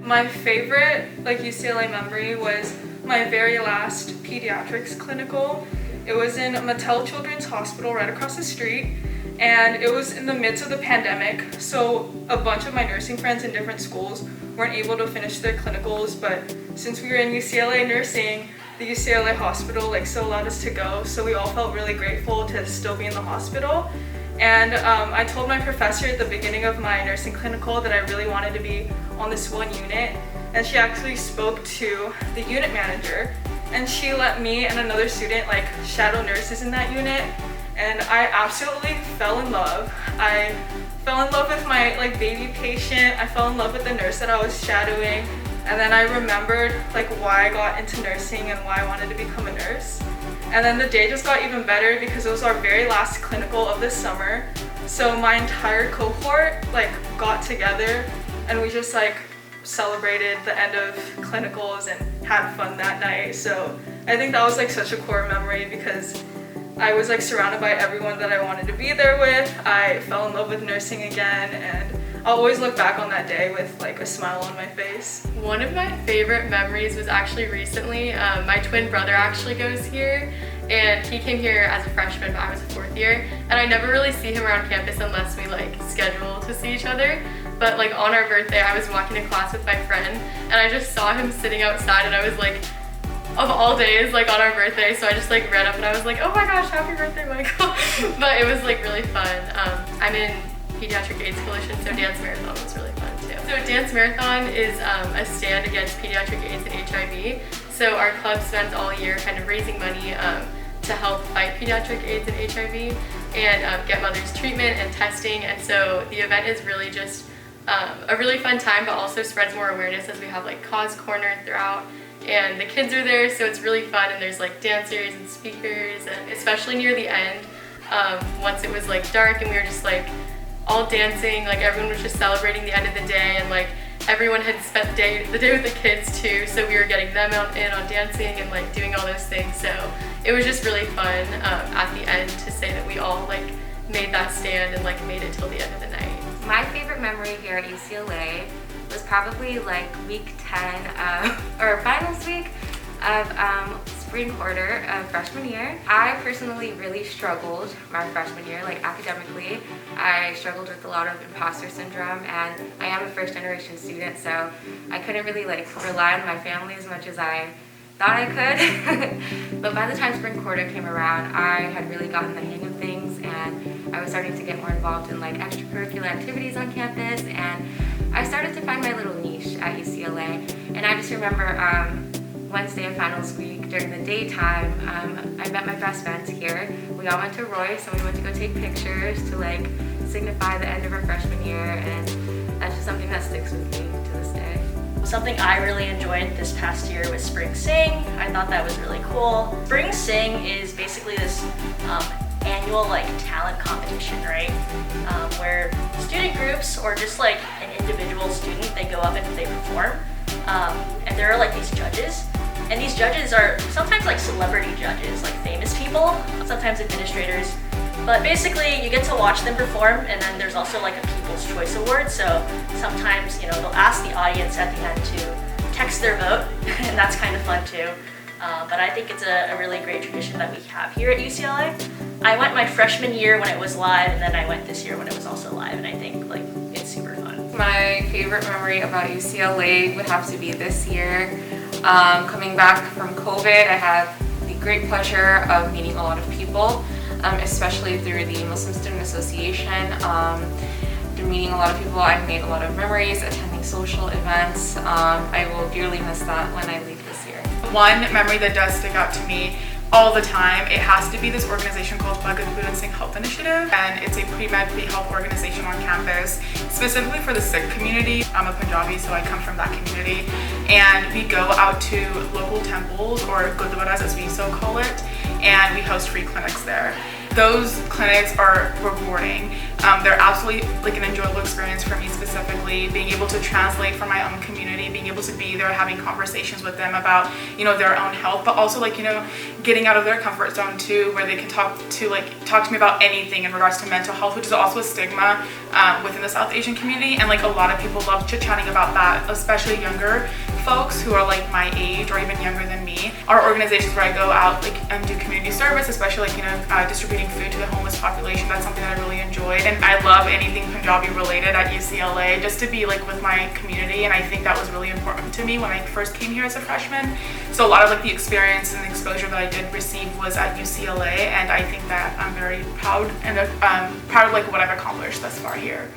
My favorite UCLA memory was my very last pediatrics clinical. It was in Mattel Children's Hospital right across the street, and it was in the midst of the pandemic, so a bunch of my nursing friends in different schools weren't able to finish their clinicals, but since we were in UCLA nursing, the UCLA hospital so allowed us to go, so we all felt really grateful to still be in the hospital. And I told my professor at the beginning of my nursing clinical that I really wanted to be on this one unit, and she actually spoke to the unit manager, and she let me and another student shadow nurses in that unit, and I absolutely fell in love. I fell in love with my baby patient, I fell in love with the nurse that I was shadowing, and then I remembered why I got into nursing and why I wanted to become a nurse. And then the day just got even better because it was our very last clinical of the summer. So my entire cohort got together and we just celebrated the end of clinicals and had fun that night. So I think that was such a core memory because I was surrounded by everyone that I wanted to be there with. I fell in love with nursing again, and I'll always look back on that day with a smile on my face. One of my favorite memories was actually recently. My twin brother actually goes here, and he came here as a freshman, but I was a fourth year, and I never really see him around campus unless we schedule to see each other. But on our birthday, I was walking to class with my friend, and I just saw him sitting outside, and I was of all days, on our birthday, so I just ran up and I was oh my gosh, happy birthday, Michael. But it was really fun. I'm in Pediatric AIDS Coalition, so Dance Marathon was really fun too. So Dance Marathon is a stand against pediatric AIDS and HIV. So our club spends all year kind of raising money to help fight pediatric AIDS and HIV and get mothers treatment and testing. And so the event is really just a really fun time, but also spreads more awareness as we have cause corner throughout. And the kids are there, so it's really fun, and there's dancers and speakers, and especially near the end, once it was dark and we were just all dancing, everyone was just celebrating the end of the day, and everyone had spent the day with the kids too, so we were getting them in on dancing and doing all those things. So it was just really fun at the end to say that we all made that stand and made it till the end of the night. My favorite memory here at UCLA was probably week 10 or finals week of spring quarter of freshman year. I personally really struggled my freshman year, academically. I struggled with a lot of imposter syndrome, and I am a first generation student, so I couldn't really rely on my family as much as I thought I could. But by the time spring quarter came around, I had really gotten the hang of things, and I was starting to get more involved in extracurricular activities on campus, and I started to find my little niche at UCLA. And I just remember Wednesday of finals week during the daytime, I met my best friends here. We all went to Royce and we went to go take pictures to signify the end of our freshman year, and that's just something that sticks with me to this day. Something I really enjoyed this past year was Spring Sing. I thought that was really cool. Spring Sing is basically this annual talent competition, right? Where student groups or just an individual student, they go up and they perform. And there are these judges. And these judges are sometimes celebrity judges, famous people, sometimes administrators. But basically you get to watch them perform, and then there's also a People's Choice Award. So sometimes, they'll ask the audience at the end to text their vote, and that's kind of fun too. But I think it's a really great tradition that we have here at UCLA. I went my freshman year when it was live, and then I went this year when it was also live, and I think it's super fun. My favorite memory about UCLA would have to be this year. Coming back from COVID, I had the great pleasure of meeting a lot of people, especially through the Muslim Student Association. Through meeting a lot of people, I've made a lot of memories, attending social events. I will dearly miss that when I leave this year. One memory that does stick out to me all the time, it has to be this organization called Bioengineering Health Initiative, and it's a pre-med pre-health organization on campus, specifically for the Sikh community. I'm a Punjabi, so I come from that community, and we go out to local temples, or gurdwaras as we so call it, and we host free clinics there. those clinics are rewarding. They're absolutely like an enjoyable experience for me specifically, being able to translate for my own community, being able to be there, having conversations with them about, you know, their own health, but also like, you know, getting out of their comfort zone too, where they can talk to me about anything in regards to mental health, which is also a stigma within the South Asian community. And like a lot of people love chit-chatting about that, especially younger folks who are like my age or even younger than me. Our organizations where I go out like and do community service, especially like, you know, distributing food to the homeless population, that's something that I really enjoyed. And I love anything Punjabi related at UCLA, just to be like with my community. And I think that was really important to me when I first came here as a freshman. So a lot of like the experience and the exposure that I did receive was at UCLA, and I think that I'm very proud and proud of like what I've accomplished thus far here.